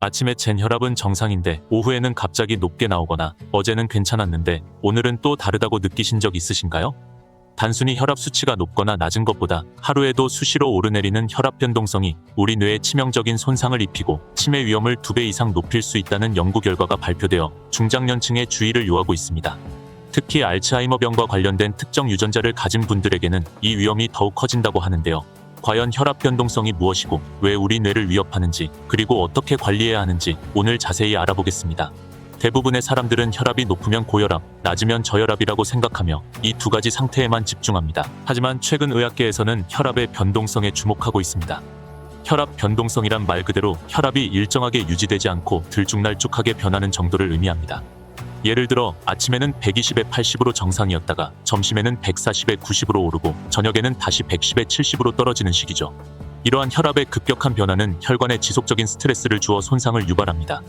아침에 잰 혈압은 정상인데 오후에는 갑자기 높게 나오거나 어제는 괜찮았는데 오늘은 또 다르다고 느끼신 적 있으신가요? 단순히 혈압 수치가 높거나 낮은 것보다 하루에도 수시로 오르내리는 혈압 변동성이 우리 뇌에 치명적인 손상을 입히고 치매 위험을 2배 이상 높일 수 있다는 연구 결과가 발표되어 중장년층의 주의를 요하고 있습니다. 특히 알츠하이머병과 관련된 특정 유전자를 가진 분들에게는 이 위험이 더욱 커진다고 하는데요. 과연 혈압 변동성이 무엇이고 왜 우리 뇌를 위협하는지, 그리고 어떻게 관리해야 하는지 오늘 자세히 알아보겠습니다. 대부분의 사람들은 혈압이 높으면 고혈압, 낮으면 저혈압이라고 생각하며 이 두 가지 상태에만 집중합니다. 하지만 최근 의학계에서는 혈압의 변동성에 주목하고 있습니다. 혈압 변동성이란 말 그대로 혈압이 일정하게 유지되지 않고 들쭉날쭉하게 변하는 정도를 의미합니다. 예를 들어 아침에는 120에 80으로 정상이었다가 점심에는 140에 90으로 오르고 저녁에는 다시 110에 70으로 떨어지는 식이죠. 이러한 혈압의 급격한 변화는 혈관에 지속적인 스트레스를 주어 손상을 유발합니다.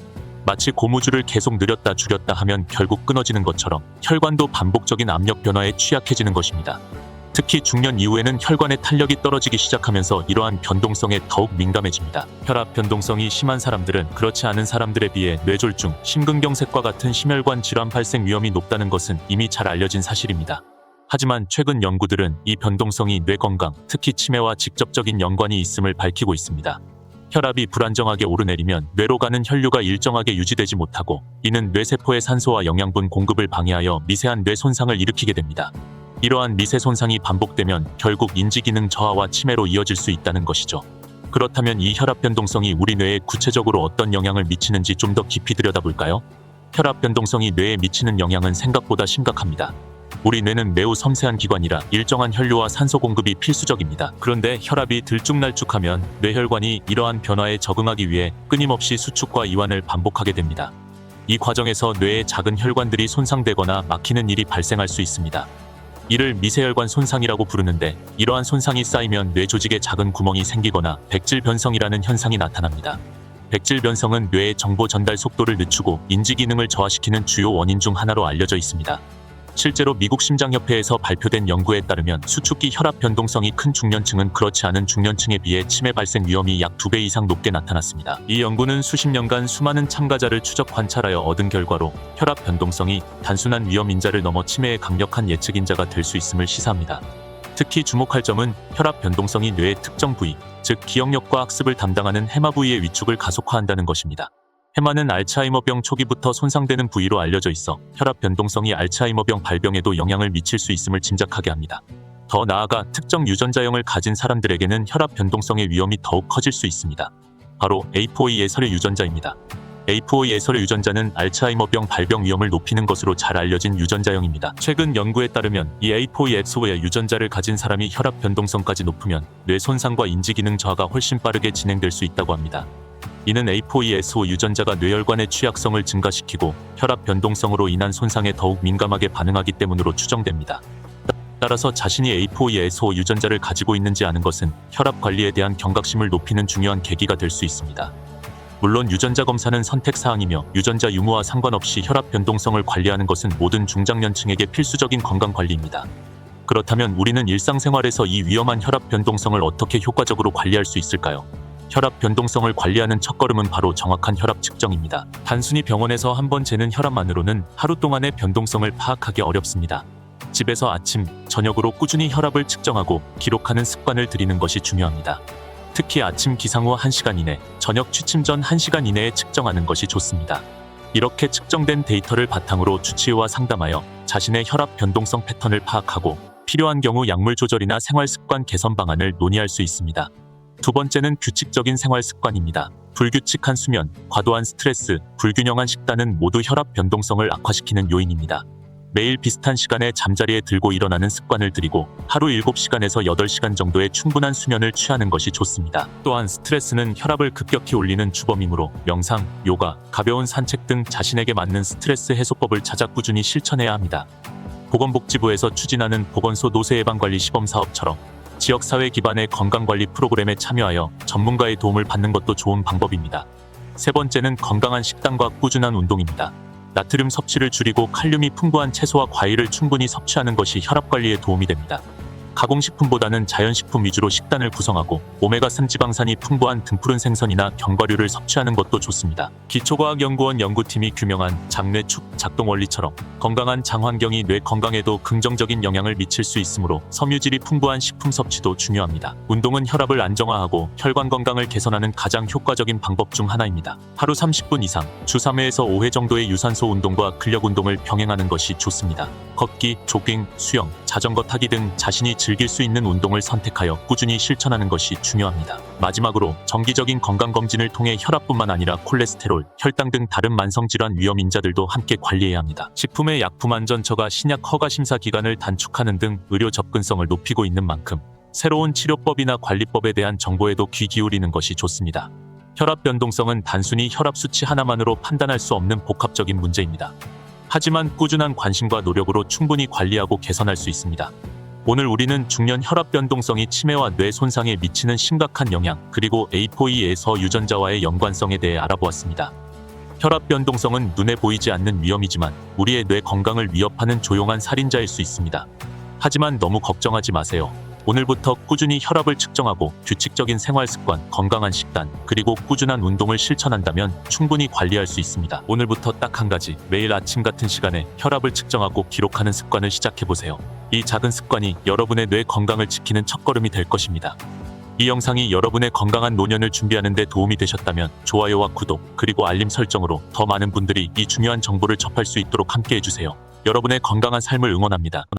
마치 고무줄을 계속 늘렸다 줄였다 하면 결국 끊어지는 것처럼 혈관도 반복적인 압력 변화에 취약해지는 것입니다. 특히 중년 이후에는 혈관의 탄력이 떨어지기 시작하면서 이러한 변동성에 더욱 민감해집니다. 혈압 변동성이 심한 사람들은 그렇지 않은 사람들에 비해 뇌졸중, 심근경색과 같은 심혈관 질환 발생 위험이 높다는 것은 이미 잘 알려진 사실입니다. 하지만 최근 연구들은 이 변동성이 뇌 건강, 특히 치매와 직접적인 연관이 있음을 밝히고 있습니다. 혈압이 불안정하게 오르내리면 뇌로 가는 혈류가 일정하게 유지되지 못하고 이는 뇌세포의 산소와 영양분 공급을 방해하여 미세한 뇌 손상을 일으키게 됩니다. 이러한 미세 손상이 반복되면 결국 인지기능 저하와 치매로 이어질 수 있다는 것이죠. 그렇다면 이 혈압 변동성이 우리 뇌에 구체적으로 어떤 영향을 미치는지 좀 더 깊이 들여다볼까요? 혈압 변동성이 뇌에 미치는 영향은 생각보다 심각합니다. 우리 뇌는 매우 섬세한 기관이라 일정한 혈류와 산소 공급이 필수적입니다. 그런데 혈압이 들쭉날쭉하면 뇌혈관이 이러한 변화에 적응하기 위해 끊임없이 수축과 이완을 반복하게 됩니다. 이 과정에서 뇌의 작은 혈관들이 손상되거나 막히는 일이 발생할 수 있습니다. 이를 미세혈관 손상이라고 부르는데 이러한 손상이 쌓이면 뇌 조직에 작은 구멍이 생기거나 백질 변성이라는 현상이 나타납니다. 백질 변성은 뇌의 정보 전달 속도를 늦추고 인지 기능을 저하시키는 주요 원인 중 하나로 알려져 있습니다. 실제로 미국 심장협회에서 발표된 연구에 따르면 수축기 혈압 변동성이 큰 중년층은 그렇지 않은 중년층에 비해 치매 발생 위험이 약 2배 이상 높게 나타났습니다. 이 연구는 수십 년간 수많은 참가자를 추적 관찰하여 얻은 결과로 혈압 변동성이 단순한 위험 인자를 넘어 치매의 강력한 예측 인자가 될 수 있음을 시사합니다. 특히 주목할 점은 혈압 변동성이 뇌의 특정 부위, 즉 기억력과 학습을 담당하는 해마 부위의 위축을 가속화한다는 것입니다. 해마는 알츠하이머병 초기부터 손상되는 부위로 알려져 있어 혈압 변동성이 알츠하이머병 발병에도 영향을 미칠 수 있음을 짐작하게 합니다. 더 나아가 특정 유전자형을 가진 사람들에게는 혈압 변동성의 위험이 더욱 커질 수 있습니다. 바로 APOE 예설의 유전자입니다. APOE 예설의 유전자는 알츠하이머병 발병 위험을 높이는 것으로 잘 알려진 유전자형입니다. 최근 연구에 따르면 이 APOE-X5의 유전자를 가진 사람이 혈압 변동성까지 높으면 뇌 손상과 인지 기능 저하가 훨씬 빠르게 진행될 수 있다고 합니다. 이는 APOE-S5 유전자가 뇌혈관의 취약성을 증가시키고 혈압 변동성으로 인한 손상에 더욱 민감하게 반응하기 때문으로 추정됩니다. 따라서 자신이 APOE-S5 유전자를 가지고 있는지 아는 것은 혈압 관리에 대한 경각심을 높이는 중요한 계기가 될 수 있습니다. 물론 유전자 검사는 선택사항이며 유전자 유무와 상관없이 혈압 변동성을 관리하는 것은 모든 중장년층에게 필수적인 건강관리입니다. 그렇다면 우리는 일상생활에서 이 위험한 혈압 변동성을 어떻게 효과적으로 관리할 수 있을까요? 혈압 변동성을 관리하는 첫걸음은 바로 정확한 혈압 측정입니다. 단순히 병원에서 한번 재는 혈압만으로는 하루 동안의 변동성을 파악하기 어렵습니다. 집에서 아침, 저녁으로 꾸준히 혈압을 측정하고 기록하는 습관을 들이는 것이 중요합니다. 특히 아침 기상 후 1시간 이내, 저녁 취침 전 1시간 이내에 측정하는 것이 좋습니다. 이렇게 측정된 데이터를 바탕으로 주치의와 상담하여 자신의 혈압 변동성 패턴을 파악하고 필요한 경우 약물 조절이나 생활 습관 개선 방안을 논의할 수 있습니다. 두 번째는 규칙적인 생활 습관입니다. 불규칙한 수면, 과도한 스트레스, 불균형한 식단은 모두 혈압 변동성을 악화시키는 요인입니다. 매일 비슷한 시간에 잠자리에 들고 일어나는 습관을 들이고 하루 7시간에서 8시간 정도의 충분한 수면을 취하는 것이 좋습니다. 또한 스트레스는 혈압을 급격히 올리는 주범이므로 명상, 요가, 가벼운 산책 등 자신에게 맞는 스트레스 해소법을 찾아 꾸준히 실천해야 합니다. 보건복지부에서 추진하는 보건소 노쇠 예방관리 시범사업처럼 지역사회 기반의 건강관리 프로그램에 참여하여 전문가의 도움을 받는 것도 좋은 방법입니다. 세 번째는 건강한 식단과 꾸준한 운동입니다. 나트륨 섭취를 줄이고 칼륨이 풍부한 채소와 과일을 충분히 섭취하는 것이 혈압 관리에 도움이 됩니다. 가공식품보다는 자연식품 위주로 식단을 구성하고 오메가3 지방산이 풍부한 등푸른 생선이나 견과류를 섭취하는 것도 좋습니다. 기초과학연구원 연구팀이 규명한 장뇌 축 작동 원리처럼 건강한 장 환경이 뇌 건강에도 긍정적인 영향을 미칠 수 있으므로 섬유질이 풍부한 식품 섭취도 중요합니다. 운동은 혈압을 안정화하고 혈관 건강을 개선하는 가장 효과적인 방법 중 하나입니다. 하루 30분 이상, 주 3회에서 5회 정도의 유산소 운동과 근력 운동을 병행하는 것이 좋습니다. 걷기, 조깅, 수영, 자전거 타기 등 자신이 즐길 수 있는 운동을 선택하여 꾸준히 실천하는 것이 중요합니다. 마지막으로 정기적인 건강검진을 통해 혈압뿐만 아니라 콜레스테롤, 혈당 등 다른 만성질환 위험 인자들도 함께 관리해야 합니다. 식품의 약품안전처가 신약 허가 심사 기간을 단축하는 등 의료 접근성을 높이고 있는 만큼 새로운 치료법이나 관리법에 대한 정보에도 귀 기울이는 것이 좋습니다. 혈압 변동성은 단순히 혈압 수치 하나만으로 판단할 수 없는 복합적인 문제입니다. 하지만 꾸준한 관심과 노력으로 충분히 관리하고 개선할 수 있습니다. 오늘 우리는 중년 혈압 변동성이 치매와 뇌 손상에 미치는 심각한 영향, 그리고 ApoE에서 유전자와의 연관성에 대해 알아보았습니다. 혈압 변동성은 눈에 보이지 않는 위험이지만 우리의 뇌 건강을 위협하는 조용한 살인자일 수 있습니다. 하지만 너무 걱정하지 마세요. 오늘부터 꾸준히 혈압을 측정하고 규칙적인 생활 습관, 건강한 식단, 그리고 꾸준한 운동을 실천한다면 충분히 관리할 수 있습니다. 오늘부터 딱 한 가지, 매일 아침 같은 시간에 혈압을 측정하고 기록하는 습관을 시작해보세요. 이 작은 습관이 여러분의 뇌 건강을 지키는 첫걸음이 될 것입니다. 이 영상이 여러분의 건강한 노년을 준비하는 데 도움이 되셨다면 좋아요와 구독, 그리고 알림 설정으로 더 많은 분들이 이 중요한 정보를 접할 수 있도록 함께 해주세요. 여러분의 건강한 삶을 응원합니다.